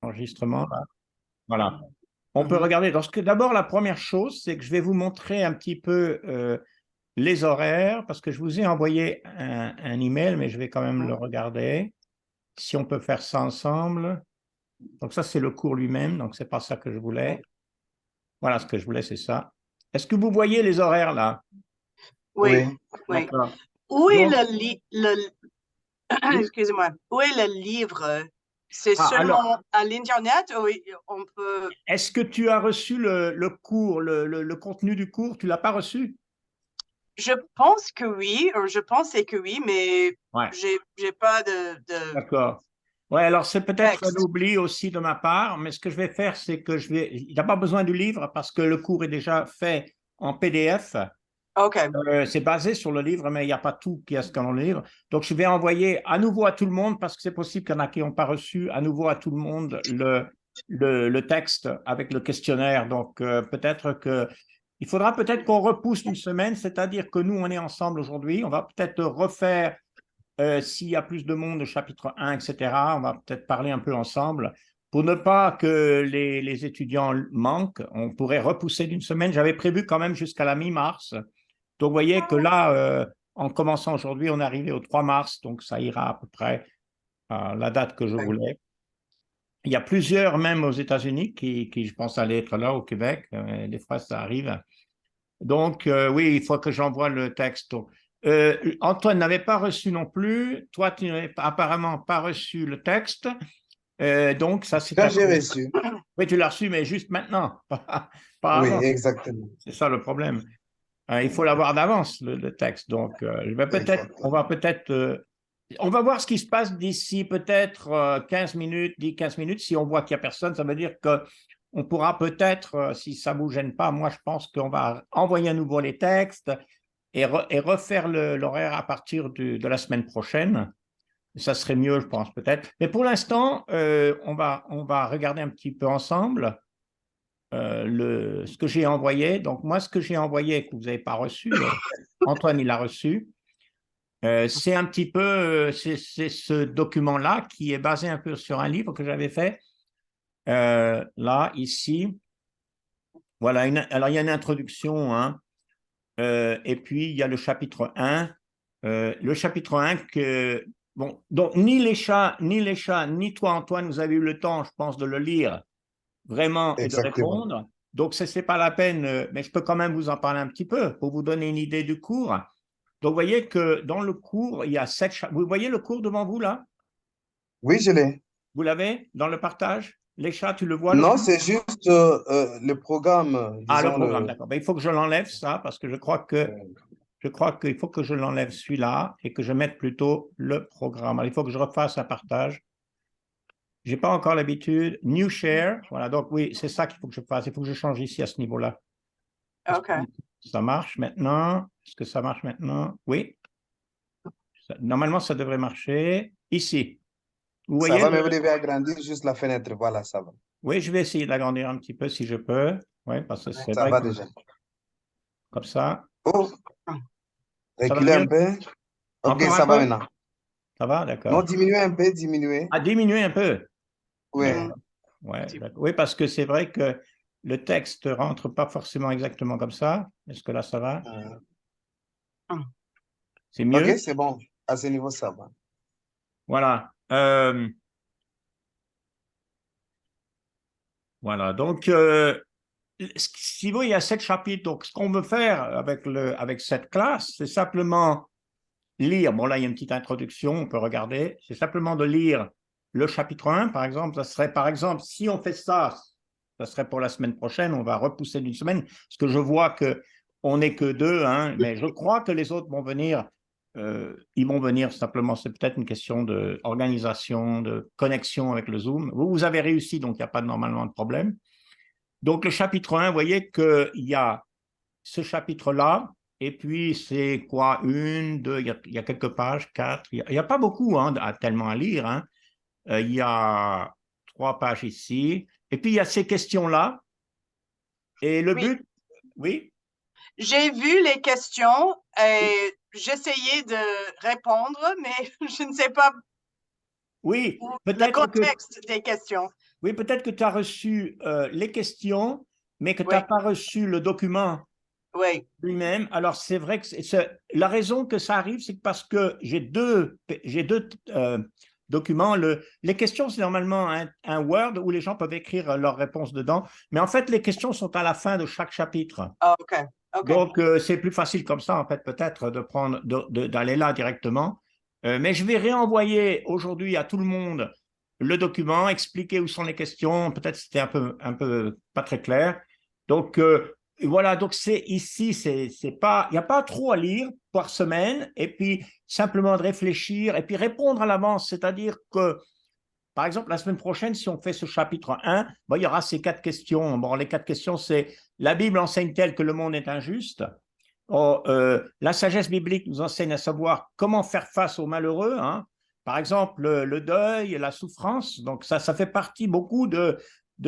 Enregistrement, là. Voilà. On peut regarder. D'abord, la première chose, c'est que je vais vous montrer un petit peu les horaires, parce que je vous ai envoyé un email, mais je vais quand même le regarder. Si on peut faire ça ensemble. Donc ça, c'est le cours lui-même, donc c'est pas ça que je voulais. Voilà, ce que je voulais, c'est ça. Est-ce que vous voyez les horaires là? Oui, Oui, oui. D'accord. Où est Donc, excusez-moi, où est le livre? C'est alors, seulement à l'Internet ou on peut... est-ce que tu as reçu le cours, le contenu du cours? Tu l'as pas reçu? Je pense que oui, ou je pensais que oui, mais Ouais, j'ai pas de d'accord. Ouais, alors c'est peut-être un texte. oubli aussi de ma part, mais ce que je vais faire, c'est que il n'a pas besoin du livre parce que le cours est déjà fait en PDF. OK, C'est basé sur le livre, mais il n'y a pas tout qui est dans le livre. Donc, je vais envoyer à nouveau à tout le monde, parce que c'est possible qu'il y en a qui n'ont pas reçu, à nouveau à tout le monde le texte avec le questionnaire. Donc, il faudra peut-être qu'on repousse une semaine, c'est-à-dire que nous, on est ensemble aujourd'hui. On va peut-être refaire, s'il y a plus de monde, le chapitre 1, etc. On va peut-être parler un peu ensemble. Pour ne pas que les étudiants manquent, on pourrait repousser d'une semaine. J'avais prévu quand même jusqu'à la mi-mars. Donc, vous voyez que là, en commençant aujourd'hui, on est arrivé au 3 mars, donc ça ira à peu près à la date que je voulais. Il y a plusieurs, même aux États-Unis, qui, je pense, allaient être là au Québec. Des fois, ça arrive. Donc, oui, il faut que j'envoie le texte. Donc, Antoine n'avait pas reçu non plus. Toi, tu n'avais apparemment pas reçu le texte. Donc, ça, c'est quand à j'ai cause. reçu. Oui, tu l'as reçu, mais juste maintenant, pas Oui, avant. exactement. C'est ça le problème. Il faut l'avoir d'avance, le texte. Donc, Exactement. on va voir ce qui se passe d'ici peut-être 15 minutes, 10-15 minutes. Si on voit qu'il n'y a personne, ça veut dire qu'on pourra peut-être, si ça ne vous gêne pas, moi je pense qu'on va envoyer à nouveau les textes et refaire l'horaire à partir de la semaine prochaine. Ça serait mieux, je pense, peut-être. Mais pour l'instant, on va regarder un petit peu ensemble ce que j'ai envoyé. Donc, moi, ce que j'ai envoyé, que vous n'avez pas reçu, Antoine, il l'a reçu. C'est un petit peu, c'est ce document-là qui est basé un peu sur un livre que j'avais fait. Là, ici. Voilà, alors il y a une introduction, hein, et puis il y a le chapitre 1. Le chapitre 1 que, bon, donc ni toi, Antoine, vous avez eu le temps, je pense, de le lire vraiment et de Exactement. répondre. Donc, ce n'est pas la peine, mais je peux quand même vous en parler un petit peu pour vous donner une idée du cours. Donc, vous voyez que dans le cours, il y a 7 Vous voyez le cours devant vous, là? Oui, je l'ai. Vous l'avez dans le partage? Les chats, tu le vois, le Non, cours? c'est juste le programme, Ah, le disons programme, le. d'accord. Ben, il faut que je l'enlève, ça, parce que je crois qu'il faut que je l'enlève celui-là et que je mette plutôt le programme. Alors, il faut que je refasse un partage. Je n'ai pas encore l'habitude. New share. Voilà, donc oui, c'est ça qu'il faut que je fasse. Il faut que je change ici à ce niveau-là. Est-ce que OK. ça marche maintenant? Est-ce que ça marche maintenant? Oui. Normalement, ça devrait marcher. Ici. Vous Ça voyez va, mais vous devez agrandir juste la fenêtre. Voilà, ça va. Oui, je vais essayer d'agrandir un petit peu si je peux. Oui, parce que c'est Ça vrai va que déjà. comme ça, Oh, ça va reculez mieux? un peu. Ok, Encore un ça va peu? maintenant. Ça va? Non, D'accord. diminuez un peu, diminuez. À diminuer un peu. Oui. Mhm. D'accord. Ouais, oui, parce que c'est vrai que le texte rentre pas forcément exactement comme ça. Est-ce que là, ça va? C'est Ok, mieux? c'est bon. À ce niveau, ça va. Voilà. Voilà. Donc, si vous, il y a 7 chapitres. Donc, ce qu'on veut faire avec cette classe, c'est simplement lire. Bon, là, il y a une petite introduction, on peut regarder. C'est simplement de lire le chapitre 1, par exemple. Ça serait, par exemple, si on fait ça, ça serait pour la semaine prochaine, on va repousser d'une semaine, parce que je vois qu'on n'est que deux, hein, mais je crois que les autres vont venir. Ils vont venir simplement, c'est peut-être une question d'organisation, de connexion avec le Zoom. Vous avez réussi, donc il n'y a pas normalement de problème. Donc, le chapitre 1, vous voyez qu'il y a ce chapitre-là, et puis c'est quoi, une, deux, il y a quelques pages, quatre, il n'y a pas beaucoup hein, tellement à lire. Hein. Il y a 3 pages ici, et puis il y a ces questions-là, et le Oui, but, oui, j'ai vu les questions et j'essayais de répondre, mais je ne sais pas oui, le peut-être que contexte des questions. Oui, peut-être que tu as reçu les questions, mais que tu n'as Oui. pas reçu le document Oui. lui-même. Alors, c'est vrai que la raison que ça arrive, c'est parce que j'ai deux documents. Les questions, c'est normalement un Word où les gens peuvent écrire leurs réponses dedans. Mais en fait, les questions sont à la fin de chaque chapitre. Ah, OK. OK. Donc, c'est plus facile comme ça, en fait, peut-être, d'aller là directement. Mais je vais réenvoyer aujourd'hui à tout le monde le document, expliquer où sont les questions. Peut-être c'était un peu pas très clair. Donc, voilà, donc c'est ici, c'est pas, il n'y a pas trop à lire par semaine, et puis simplement de réfléchir, et puis répondre à l'avance. C'est-à-dire que, par exemple, la semaine prochaine, si on fait ce chapitre 1, bon, il y aura ces 4 questions. Bon, les 4 questions, c'est la Bible enseigne-t-elle que le monde est injuste? Oh, la sagesse biblique nous enseigne à savoir comment faire face aux malheureux, hein. Par exemple, le deuil, la souffrance. Donc, ça fait partie beaucoup de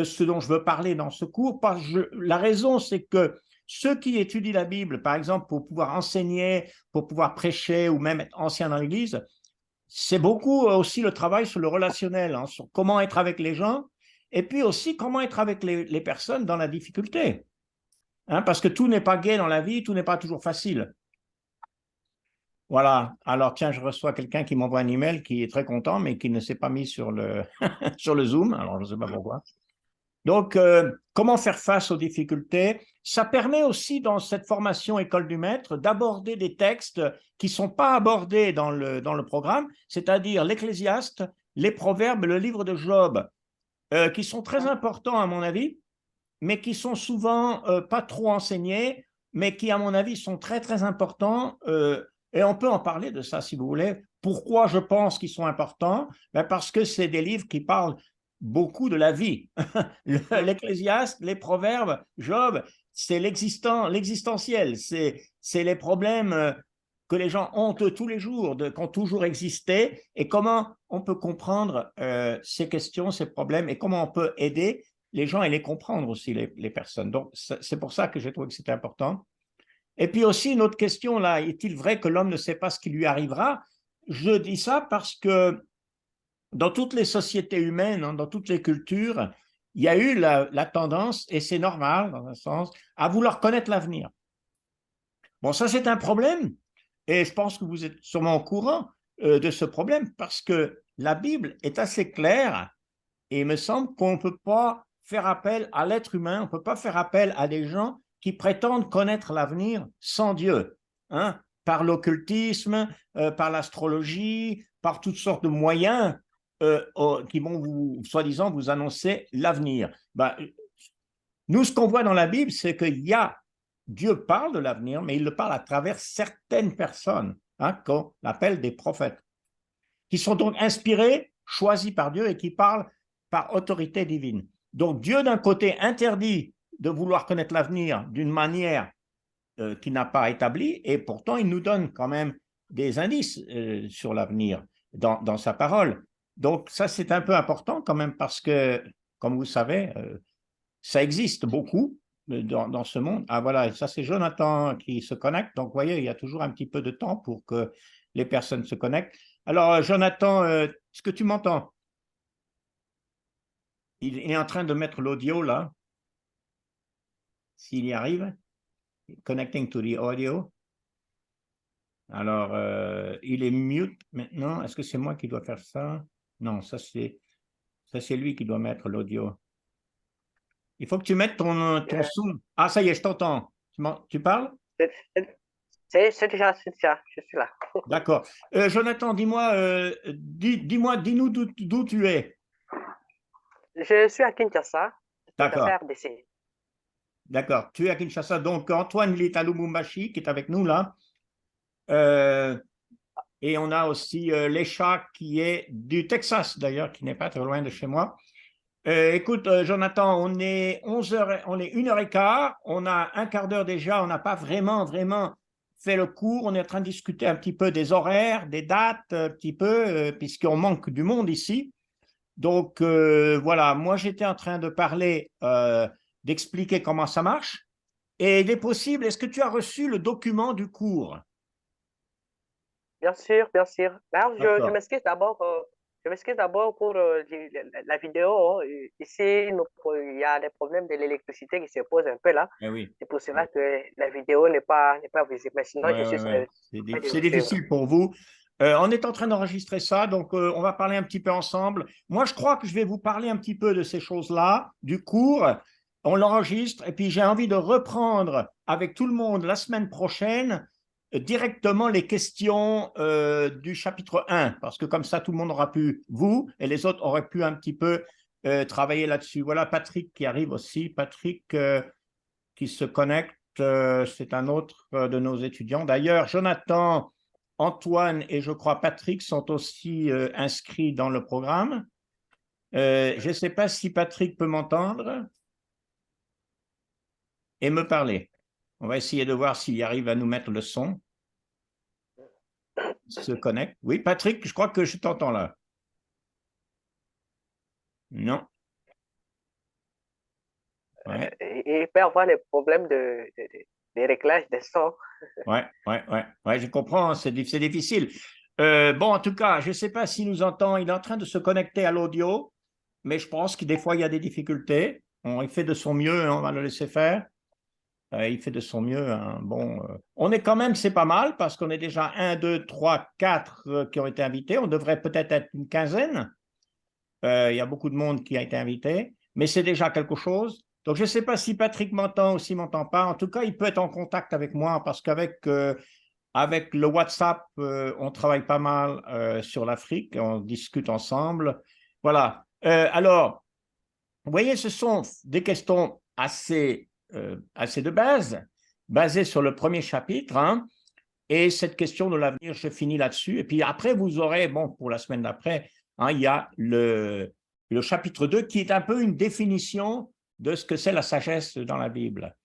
ce dont je veux parler dans ce cours. La raison, c'est que ceux qui étudient la Bible, par exemple, pour pouvoir enseigner, pour pouvoir prêcher ou même être ancien dans l'Église, c'est beaucoup aussi le travail sur le relationnel, hein, sur comment être avec les gens, et puis aussi comment être avec les personnes dans la difficulté. Hein, parce que tout n'est pas gai dans la vie, tout n'est pas toujours facile. Voilà. Alors, tiens, je reçois quelqu'un qui m'envoie un email qui est très content, mais qui ne s'est pas mis sur le, sur le Zoom. Alors, je ne sais pas pourquoi. Donc, comment faire face aux difficultés? Ça permet aussi, dans cette formation École du Maître, d'aborder des textes qui ne sont pas abordés dans le programme, c'est-à-dire l'Ecclésiaste, les Proverbes, le livre de Job, qui sont très importants, à mon avis, mais qui sont souvent pas trop enseignés, mais qui, à mon avis, sont très, très importants. Et on peut en parler de ça, si vous voulez. Pourquoi je pense qu'ils sont importants? Ben parce que c'est des livres qui parlent beaucoup de la vie. L'Ecclésiaste, les Proverbes, Job, c'est l'existentiel, c'est les problèmes que les gens ont tous les jours, qui ont toujours existé, et comment on peut comprendre ces questions, ces problèmes, et comment on peut aider les gens et les comprendre aussi, les personnes. Donc, c'est pour ça que j'ai trouvé que c'était important. Et puis aussi, une autre question, là, est-il vrai que l'homme ne sait pas ce qui lui arrivera? Je dis ça parce que dans toutes les sociétés humaines, hein, dans toutes les cultures, il y a eu la tendance, et c'est normal dans un sens, à vouloir connaître l'avenir. Bon, ça c'est un problème, et je pense que vous êtes sûrement au courant de ce problème, parce que la Bible est assez claire, et il me semble qu'on ne peut pas faire appel à l'être humain, on ne peut pas faire appel à des gens qui prétendent connaître l'avenir sans Dieu, hein, par l'occultisme, par l'astrologie, par toutes sortes de moyens qui vont soi-disant vous annoncer l'avenir. Ben, nous, ce qu'on voit dans la Bible, c'est qu'il y a, Dieu parle de l'avenir, mais il le parle à travers certaines personnes, hein, qu'on appelle des prophètes, qui sont donc inspirés, choisis par Dieu et qui parlent par autorité divine. Donc Dieu, d'un côté, interdit de vouloir connaître l'avenir d'une manière qu'il n'a pas établie, et pourtant il nous donne quand même des indices sur l'avenir dans sa parole. Donc ça, c'est un peu important quand même parce que, comme vous savez, ça existe beaucoup dans ce monde. Ah voilà, ça c'est Jonathan qui se connecte. Donc vous voyez, il y a toujours un petit peu de temps pour que les personnes se connectent. Alors Jonathan, est-ce que tu m'entends? Il est en train de mettre l'audio là. S'il y arrive. Connecting to the audio. Alors, il est mute maintenant. Est-ce que c'est moi qui dois faire ça? Non, ça c'est lui qui doit mettre l'audio. Il faut que tu mettes ton son. Ah, ça y est, je t'entends. Tu parles? C'est déjà, je suis là. D'accord. Jonathan, dis-nous d'où tu es. Je suis à Kinshasa, D'accord. RDC. D'accord. Tu es à Kinshasa. Donc, Antoine Lita Lubumbashi qui est avec nous là. Et on a aussi Lécha qui est du Texas d'ailleurs, qui n'est pas très loin de chez moi. Écoute, Jonathan, on est 11h, on est 1h15, on a un quart d'heure déjà, on n'a pas vraiment fait le cours, on est en train de discuter un petit peu des horaires, des dates, un petit peu, puisqu'on manque du monde ici. Donc, voilà, moi j'étais en train de parler, d'expliquer comment ça marche. Et il est possible, est-ce que tu as reçu le document du cours? Bien sûr, bien sûr. Alors, je m'excuse d'abord. Je m'excuse d'abord pour la vidéo. Ici, il y a des problèmes de l'électricité qui se posent un peu là. Eh oui. C'est pour cela que la vidéo n'est pas visible. Mais sinon, je suis Ouais. prêt de C'est vous suivre. difficile pour vous. On est en train d'enregistrer ça, donc on va parler un petit peu ensemble. Moi, je crois que je vais vous parler un petit peu de ces choses-là, du cours. On l'enregistre et puis j'ai envie de reprendre avec tout le monde la semaine prochaine directement les questions du chapitre 1, parce que comme ça, tout le monde aura pu, vous et les autres auraient pu un petit peu travailler là-dessus. Voilà Patrick qui arrive aussi. Patrick qui se connecte. C'est un autre de nos étudiants. D'ailleurs, Jonathan, Antoine et je crois Patrick sont aussi inscrits dans le programme. Je ne sais pas si Patrick peut m'entendre et me parler. On va essayer de voir s'il arrive à nous mettre le son. Il se connecte. Oui, Patrick, je crois que je t'entends là. Non. Ouais. Il peut y avoir des problèmes de réglage des sons. Ouais, je comprends, c'est difficile. Bon, en tout cas, je ne sais pas s'il nous entend, il est en train de se connecter à l'audio, mais je pense que des fois, il y a des difficultés. Il fait de son mieux, on va le laisser faire. Il fait de son mieux. Hein. Bon, on est quand même, c'est pas mal, parce qu'on est déjà 1, 2, 3, 4 qui ont été invités. On devrait peut-être être une quinzaine. Il y a beaucoup de monde qui a été invité, mais c'est déjà quelque chose. Donc, je ne sais pas si Patrick m'entend ou s'il ne m'entend pas. En tout cas, il peut être en contact avec moi parce qu'avec avec le WhatsApp, on travaille pas mal sur l'Afrique, on discute ensemble. Voilà. Alors, vous voyez, ce sont des questions assez de base, basées sur le premier chapitre. Hein, et cette question de l'avenir, je finis là-dessus. Et puis après, vous aurez, bon, pour la semaine d'après, hein, il y a le chapitre 2 qui est un peu une définition de ce que c'est la sagesse dans la Bible.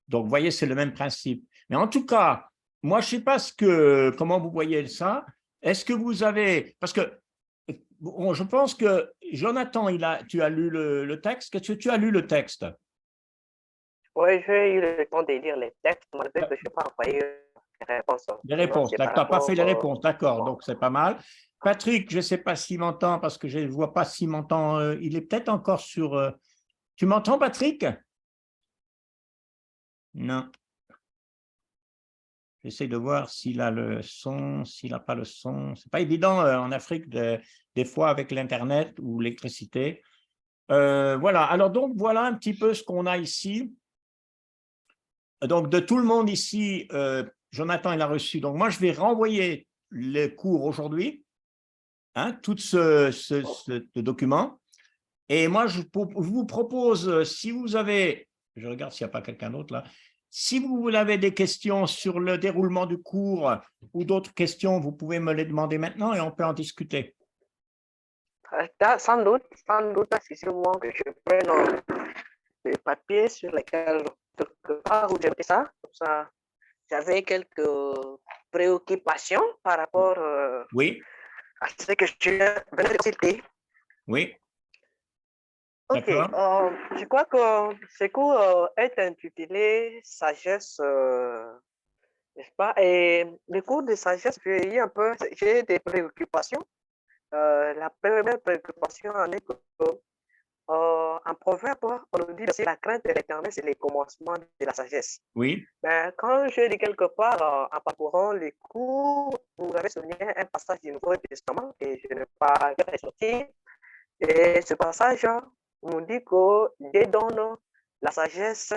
Donc, vous voyez, c'est le même principe. Mais en tout cas, moi, je ne sais pas comment vous voyez ça. Est-ce que vous avez… Parce que bon, je pense que Jonathan, tu as lu le texte. Est-ce que tu as lu le texte? Oui, j'ai eu le temps de lire les textes, malgré que je n'ai pas envoyé les réponses. Les réponses, tu n'as pas fait les réponses, d'accord, donc c'est pas mal. Patrick, je ne sais pas s'il m'entend parce que je ne vois pas s'il m'entend. Il est peut-être encore sur… Tu m'entends, Patrick? Non. J'essaie de voir s'il a le son, s'il n'a pas le son. Ce n'est pas évident en Afrique des fois avec l'Internet ou l'électricité. Voilà, alors donc voilà un petit peu ce qu'on a ici. Donc de tout le monde ici, Jonathan, il a reçu. Donc moi, je vais renvoyer les cours aujourd'hui, hein, tout ce document. Et moi, je vous propose, si vous avez, je regarde s'il n'y a pas quelqu'un d'autre là, si vous avez des questions sur le déroulement du cours ou d'autres questions, vous pouvez me les demander maintenant et on peut en discuter. Sans doute, excusez-moi que je prenne le papier sur lequel, quelque part où j'ai mis ça, comme ça, j'avais quelques préoccupations par rapport Oui, à ce que je venais de citer. oui. Ok, D'accord. je crois que ce cours est intitulé Sagesse, n'est-ce pas? Et le cours de sagesse, j'ai des préoccupations. La première préoccupation en est que en proverbe, on nous dit que la crainte de l'éternel, c'est le commencement de la sagesse. Oui, Mais quand je lis quelque part en parcourant les cours, vous avez souligné un passage du Nouveau Testament que je n'ai pas ressorti. Et ce passage nous dit que Dieu donne la sagesse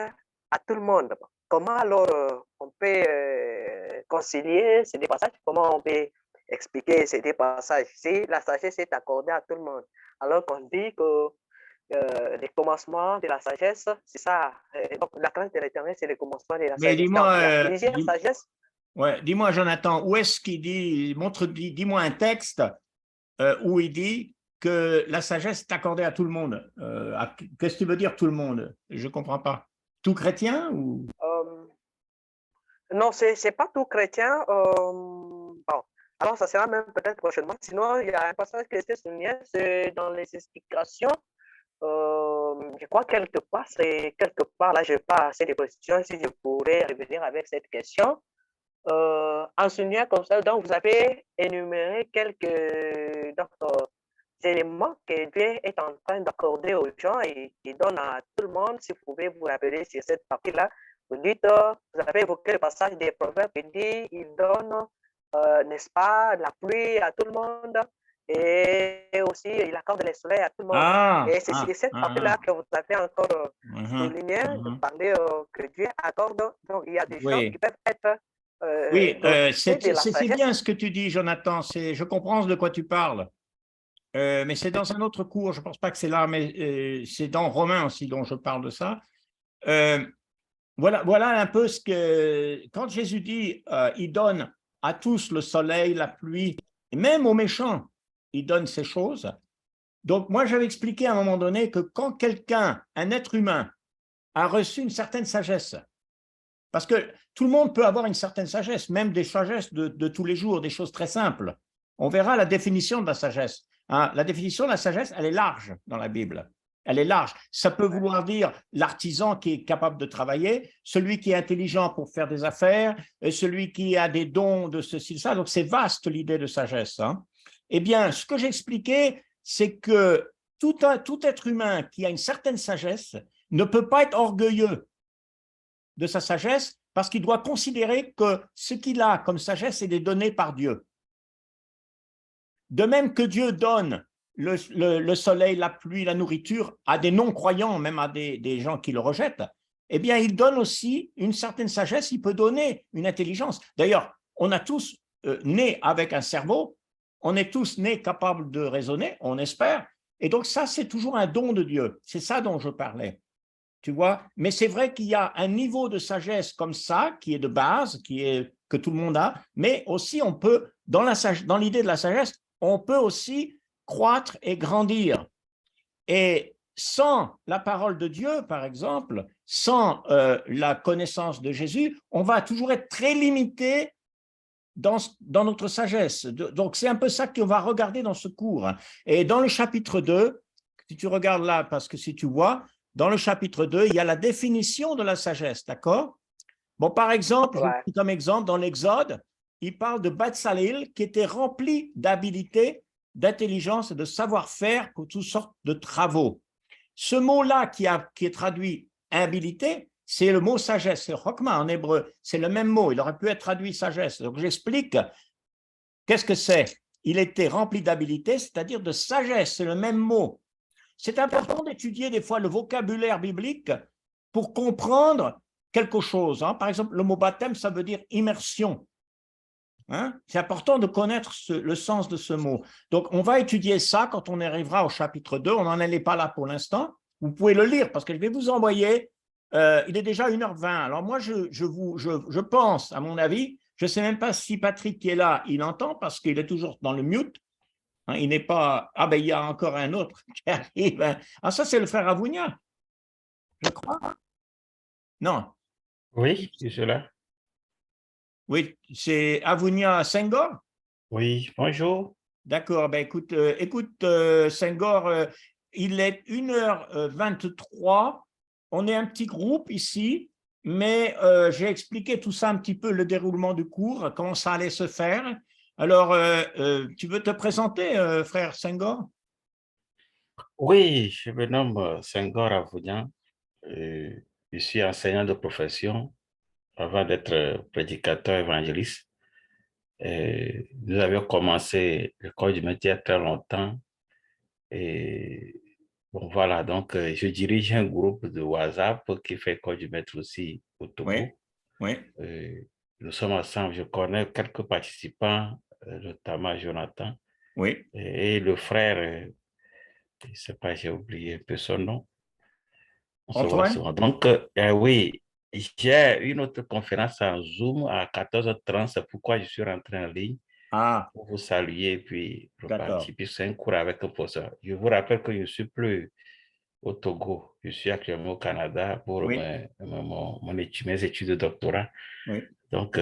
à tout le monde. Comment alors on peut concilier ces deux passages? Comment on peut expliquer ces deux passages si la sagesse est accordée à tout le monde? Alors qu'on dit que le commencement de la sagesse, c'est ça. Donc, la crainte de l'éternel, c'est le commencement de la mais sagesse. dis-moi, dis-moi, Jonathan, où est-ce qu'il dit, dis-moi un texte où il dit que la sagesse est accordée à tout le monde. Qu'est-ce que tu veux dire tout le monde? Je ne comprends pas. Tout chrétien ou… Non, c'est pas tout chrétien. Bon, alors ça sera même peut-être prochainement. Sinon, il y a un passage qui était souligné, c'est dans les explications. Je crois quelque part, là, je n'ai pas assez de questions, si je pourrais revenir avec cette question. En soulignant comme ça, donc vous avez énuméré quelques éléments que Dieu est en train d'accorder aux gens et qui donne à tout le monde. Si vous pouvez vous rappeler sur cette partie-là, vous dites, vous avez évoqué le passage des Proverbes qui dit, il donne, n'est-ce pas, la pluie à tout le monde et aussi il accorde les soleils à tout le monde. Et c'est sur cette partie-là que vous avez encore souligné, de parler que Dieu accorde. Donc, il y a des gens qui peuvent être oui, c'est bien ce que tu dis, Jonathan. Je comprends de quoi tu parles. Mais c'est dans un autre cours, je ne pense pas que c'est là, mais c'est dans Romains aussi dont je parle de ça. Voilà un peu ce que… Quand Jésus dit il donne à tous le soleil, la pluie, et même aux méchants, il donne ces choses. Donc, moi, j'avais expliqué à un moment donné que quand quelqu'un, un être humain, a reçu une certaine sagesse, parce que tout le monde peut avoir une certaine sagesse, même des sagesses de tous les jours, des choses très simples. On verra la définition de la sagesse. Hein. La définition de la sagesse, elle est large dans la Bible. Elle est large. Ça peut vouloir dire l'artisan qui est capable de travailler, celui qui est intelligent pour faire des affaires, celui qui a des dons de ceci, ça. Donc, c'est vaste l'idée de sagesse. Hein. Eh bien, ce que j'expliquais, c'est que tout être humain qui a une certaine sagesse ne peut pas être orgueilleux de sa sagesse parce qu'il doit considérer que ce qu'il a comme sagesse est donné par Dieu. De même que Dieu donne le soleil, la pluie, la nourriture à des non-croyants, même à des gens qui le rejettent, eh bien, il donne aussi une certaine sagesse, il peut donner une intelligence. D'ailleurs, on a tous nés avec un cerveau, on est tous nés capables de raisonner, on espère, et donc ça, c'est toujours un don de Dieu. C'est ça dont je parlais. Tu vois, mais c'est vrai qu'il y a un niveau de sagesse comme ça, qui est de base, que tout le monde a, mais aussi on peut, dans l'idée de la sagesse, on peut aussi croître et grandir. Et sans la parole de Dieu, par exemple, sans la connaissance de Jésus, on va toujours être très limité dans notre sagesse. Donc, c'est un peu ça qu'on va regarder dans ce cours. Et dans le chapitre 2, si tu regardes là, parce que si tu vois, dans le chapitre 2, il y a la définition de la sagesse, d'accord? Bon, par exemple, comme exemple, dans l'Exode, il parle de Batsalil qui était rempli d'habilité, d'intelligence et de savoir-faire pour toutes sortes de travaux. Ce mot-là qui est traduit habilité, c'est le mot sagesse, c'est chokma en hébreu, c'est le même mot, il aurait pu être traduit sagesse. Donc j'explique, qu'est-ce que c'est? Il était rempli d'habilité, c'est-à-dire de sagesse, c'est le même mot. C'est important d'étudier des fois le vocabulaire biblique pour comprendre quelque chose. Hein. Par exemple, le mot baptême, ça veut dire immersion. Hein? C'est important de connaître le sens de ce mot. Donc, on va étudier ça quand on arrivera au chapitre 2. On n'en est pas là pour l'instant. Vous pouvez le lire parce que je vais vous envoyer. Il est déjà 1h20. Alors, moi, je pense, à mon avis, je ne sais même pas si Patrick qui est là, il entend parce qu'il est toujours dans le mute. Hein, il n'est pas… Ah ben, il y a encore un autre qui arrive. Hein. Ah, ça, c'est le frère Avounia, je crois. Non. Oui, je suis là. Oui, c'est Avounia Senghor. Oui, bonjour. D'accord, ben écoute, Senghor, il est 1h23. On est un petit groupe ici, mais j'ai expliqué tout ça un petit peu, le déroulement du cours, comment ça allait se faire. Alors, tu veux te présenter, frère Senghor? Oui, je me nomme Senghor Avounia. Je suis enseignant de profession avant d'être prédicateur évangéliste. Nous avions commencé l'école du métier il y a très longtemps. Et bon, voilà, donc je dirige un groupe de WhatsApp qui fait école du maître aussi au Togo. Oui, oui. Nous sommes ensemble, je connais quelques participants, notamment Jonathan. Oui. Et le frère, je ne sais pas, j'ai oublié un peu son nom. On se voit souvent. Donc, oui, j'ai une autre conférence en Zoom à 14h30, c'est pourquoi je suis rentré en ligne pour vous saluer et puis repartir. Puis c'est un cours avec un professeur. Je vous rappelle que je ne suis plus au Togo, je suis actuellement au Canada pour mes études de doctorat. Oui. Donc,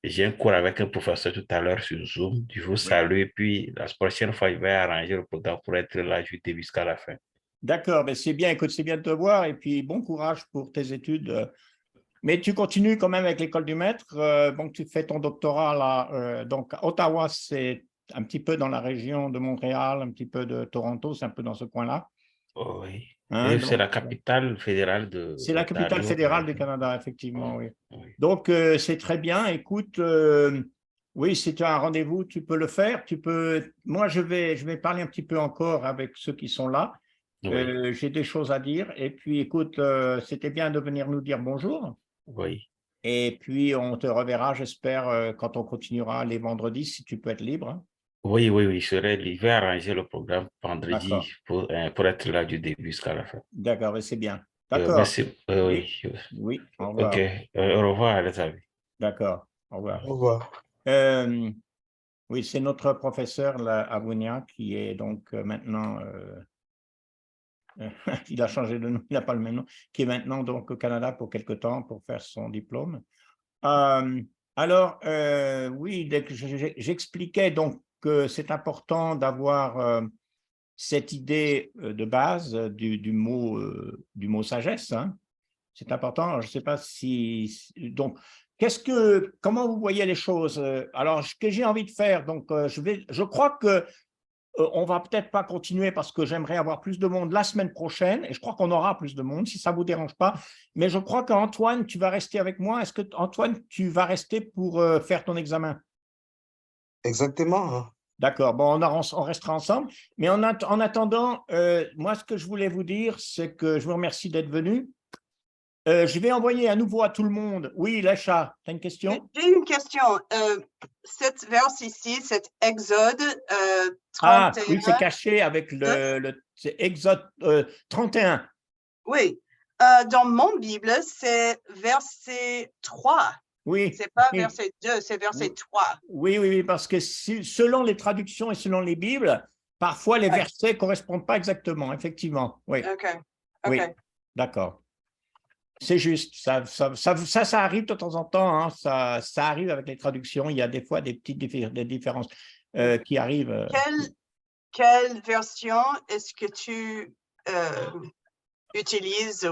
j'ai un cours avec un professeur tout à l'heure sur Zoom. Je vous salue et puis la prochaine fois, je vais arranger le programme pour être là jusqu'à la fin. D'accord, mais c'est bien, écoute, c'est bien de te voir et puis bon courage pour tes études. Mais tu continues quand même avec l'école du maître. Bon, tu fais ton doctorat là, donc à Ottawa, c'est un petit peu dans la région de Montréal, un petit peu de Toronto, c'est un peu dans ce coin-là. Oui. Hein, Et c'est donc, la capitale fédérale de c'est la capitale l'Ontario. fédérale du Canada, effectivement, oui. Oui. Donc, c'est très bien. Écoute, oui, si tu as un rendez-vous, tu peux le faire. Moi, je vais parler un petit peu encore avec ceux qui sont là. Oui. J'ai des choses à dire. Et puis, écoute, c'était bien de venir nous dire bonjour. Oui. Et puis, on te reverra, j'espère, quand on continuera les vendredis, si tu peux être libre. Hein. Oui, oui, oui, je vais arranger le programme vendredi D'accord. pour être là du début jusqu'à la fin. D'accord, et c'est bien. D'accord. Merci. Oui, Oui. oui, au OK. revoir. Au revoir, les amis. D'accord, au revoir. Au revoir. Oui, c'est notre professeur là, à Bounia qui est donc maintenant, il a changé de nom, il n'a pas le même nom, qui est maintenant donc au Canada pour quelque temps pour faire son diplôme. Alors, oui, j'expliquais donc que c'est important d'avoir cette idée de base du mot sagesse. Hein. C'est important. Alors, je ne sais pas donc, comment vous voyez les choses? Alors, ce que j'ai envie de faire, donc, je crois que on va peut-être pas continuer parce que j'aimerais avoir plus de monde la semaine prochaine et je crois qu'on aura plus de monde si ça vous dérange pas. Mais je crois qu'Antoine, tu vas rester avec moi. Est-ce que Antoine, tu vas rester pour faire ton examen? Exactement. Hein. D'accord. Bon, on restera ensemble. Mais en attendant, moi, ce que je voulais vous dire, c'est que je vous remercie d'être venu. Je vais envoyer à nouveau à tout le monde. Oui, Lacha, tu as une question? J'ai une question. Cette verse ici, cet Exode Ah, 31. oui, c'est caché avec c'est Exode 31. Oui. Dans mon Bible, c'est verset 3. Oui. C'est pas Oui. verset 2, c'est verset 3. Oui, oui, oui, parce que selon les traductions et selon les Bibles, parfois les versets ne correspondent pas exactement, effectivement. Oui, OK. oui, OK. d'accord. C'est juste, ça arrive de temps en temps, hein, ça arrive avec les traductions, il y a des fois des petites des différences qui arrivent. Quelle version est-ce que tu utilises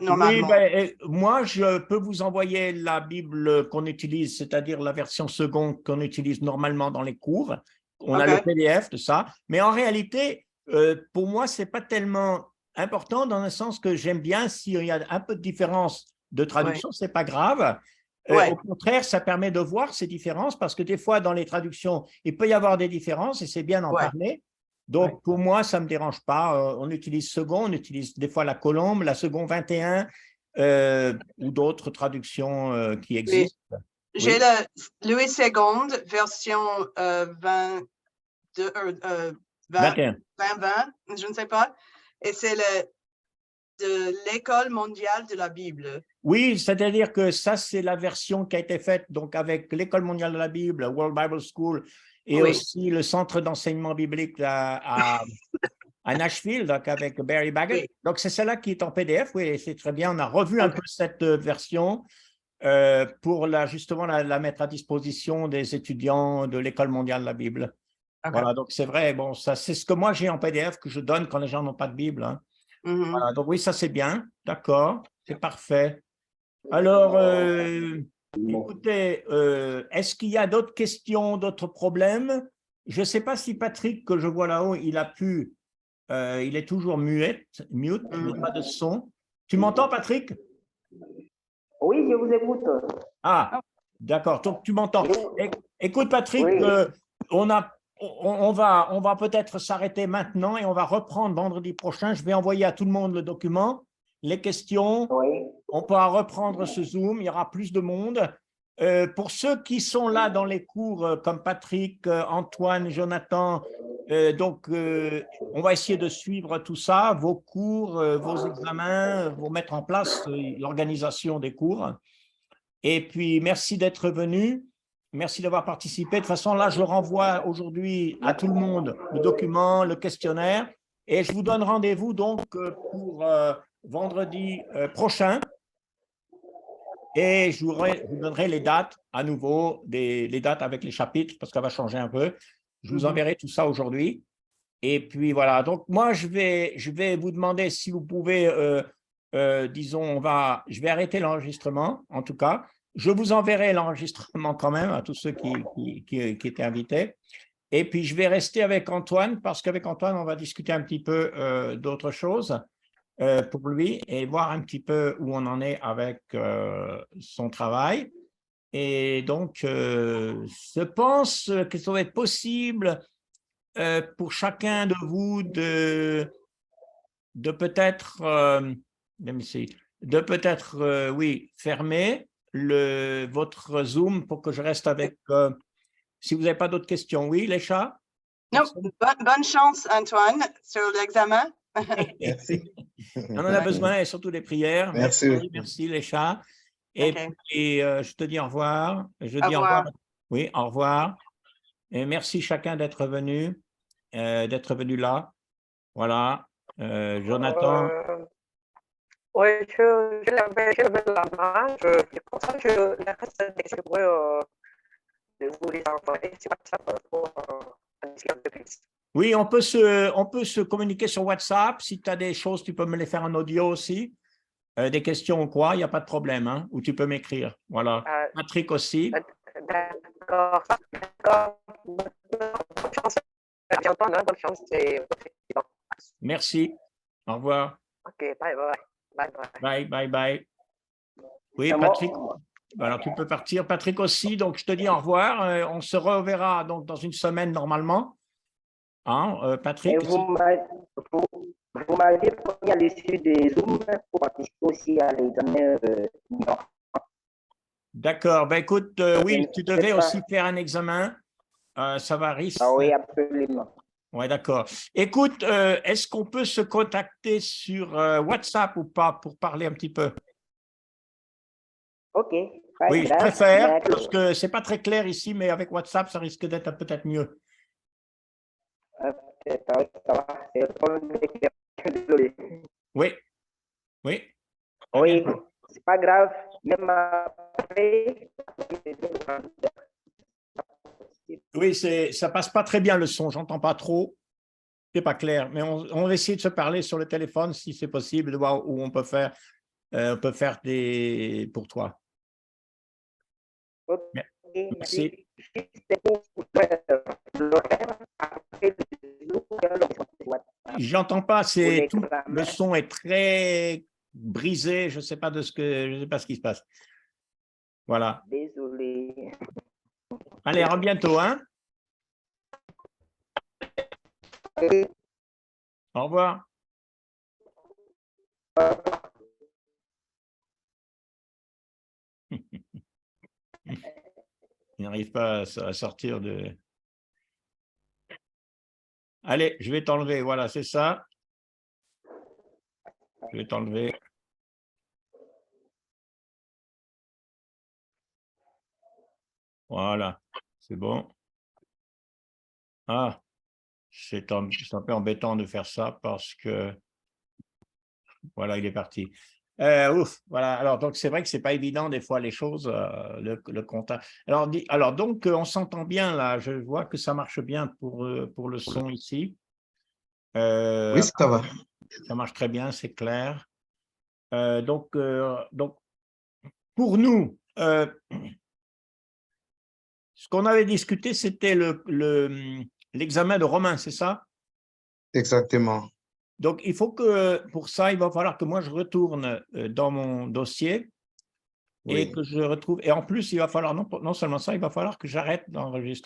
normalement? Oui, moi, je peux vous envoyer la Bible qu'on utilise, c'est-à-dire la version seconde qu'on utilise normalement dans les cours. On a le PDF de ça, mais en réalité, pour moi, ce n'est pas tellement important dans le sens que j'aime bien s'il y a un peu de différence de traduction, ce n'est pas grave. Au contraire, ça permet de voir ces différences parce que des fois, dans les traductions, il peut y avoir des différences et c'est bien d'en parler. Donc, pour moi, ça ne me dérange pas. On utilise second, on utilise des fois la colombe, la seconde 21 ou d'autres traductions qui existent. J'ai la Louis II, version 21, je ne sais pas. Et c'est de l'École mondiale de la Bible. Oui, c'est-à-dire que ça, c'est la version qui a été faite donc avec l'École mondiale de la Bible, World Bible School, et aussi le Centre d'enseignement biblique à Nashville, donc avec Barry Baggett. Oui. Donc, c'est celle-là qui est en PDF. Oui, c'est très bien. On a revu un peu cette version pour justement la mettre à disposition des étudiants de l'École mondiale de la Bible. Voilà, donc c'est vrai. Bon, ça, c'est ce que moi j'ai en PDF que je donne quand les gens n'ont pas de Bible. Hein. Voilà, donc oui, ça c'est bien. D'accord, c'est parfait. Alors, écoutez, est-ce qu'il y a d'autres questions, d'autres problèmes? Je ne sais pas si Patrick, que je vois là-haut, il est toujours mute, il n'y a pas de son. Tu m'entends, Patrick? Oui, je vous écoute. Ah, d'accord, donc tu m'entends. Écoute, Patrick, on va peut-être s'arrêter maintenant et on va reprendre vendredi prochain. Je vais envoyer à tout le monde le document, les questions. On pourra reprendre ce Zoom, il y aura plus de monde. Pour ceux qui sont là dans les cours, comme Patrick, Antoine, Jonathan, on va essayer de suivre tout ça, vos cours, vos examens, vous mettre en place l'organisation des cours. Et puis, merci d'être venu. Merci d'avoir participé. De toute façon, là, je renvoie aujourd'hui à tout le monde le document, le questionnaire. Et je vous donne rendez-vous donc pour vendredi prochain. Et je vous donnerai les dates à nouveau, les dates avec les chapitres, parce que ça va changer un peu. Je vous enverrai tout ça aujourd'hui. Et puis voilà, donc moi, je vais vous demander si vous pouvez, disons, je vais arrêter l'enregistrement, en tout cas. Je vous enverrai l'enregistrement quand même à tous ceux qui étaient invités. Et puis, je vais rester avec Antoine parce qu'avec Antoine, on va discuter un petit peu d'autres choses pour lui et voir un petit peu où on en est avec son travail. Et donc, je pense que ça va être possible pour chacun de vous de peut-être, oui, fermer votre Zoom pour que je reste avec, si vous n'avez pas d'autres questions. Oui, les chats? Non, bonne chance, Antoine, sur l'examen. Merci. On en a besoin et surtout des prières. Merci. Merci les chats. Et Ok. puis, je te dis au revoir. Je Au dis revoir. Oui, au revoir. Et merci chacun d'être venu là. Voilà. Jonathan. Oui, je levais la main. Je pense que la reste des questions, je pourrais vous les envoyer sur WhatsApp pour en discuter un peu plus. Oui, on peut se communiquer sur WhatsApp. Si tu as des choses, tu peux me les faire en audio aussi. Des questions ou quoi, il n'y a pas de problème. Hein, ou tu peux m'écrire. Voilà. Patrick aussi. D'accord. Bonne chance. J'entends, bonne chance. Merci. Au revoir. OK, bye bye. Bye bye. Bye, bye, bye. Oui, Patrick. Alors, tu peux partir. Patrick aussi. Donc, je te dis au revoir. On se reverra donc dans une semaine normalement. Hein, Patrick? Et vous m'avez promis à l'issue des Zoom pour participer aussi à l'examen. D'accord. Ben, écoute, oui, tu devais aussi faire un examen. Ça va risquer. Ah oui, absolument. Oui, d'accord. Écoute, est-ce qu'on peut se contacter sur WhatsApp ou pas pour parler un petit peu? OK. Oui, je préfère parce que ce n'est pas très clair ici, mais avec WhatsApp, ça risque d'être peut-être mieux. Désolé. Oui. Oui. Oui, c'est pas grave. Même après. Oui, ça passe pas très bien le son, j'entends pas trop. C'est pas clair, mais on va essayer de se parler sur le téléphone si c'est possible, de voir où on peut faire des pour toi. Merci. J'entends pas, le son est très brisé, je sais pas ce qui se passe. Voilà. Désolé. Allez, à bientôt, hein. Au revoir. Il n'arrive pas à sortir de… Allez, je vais t'enlever, voilà, c'est ça. Je vais t'enlever. Voilà, c'est bon. Ah, c'est un peu embêtant de faire ça parce que… Voilà, il est parti. Ouf, voilà. Alors, donc, c'est vrai que ce n'est pas évident des fois les choses, le contact. Alors donc, on s'entend bien là. Je vois que ça marche bien pour le son ici. Oui, ça va. Ça marche très bien, c'est clair. Donc, pour nous, ce qu'on avait discuté, c'était l'examen de Romain, c'est ça? Exactement. Donc, il faut que, pour ça, il va falloir que moi, je retourne dans mon dossier et que je retrouve… Et en plus, il va falloir, non seulement ça, il va falloir que j'arrête d'enregistrer.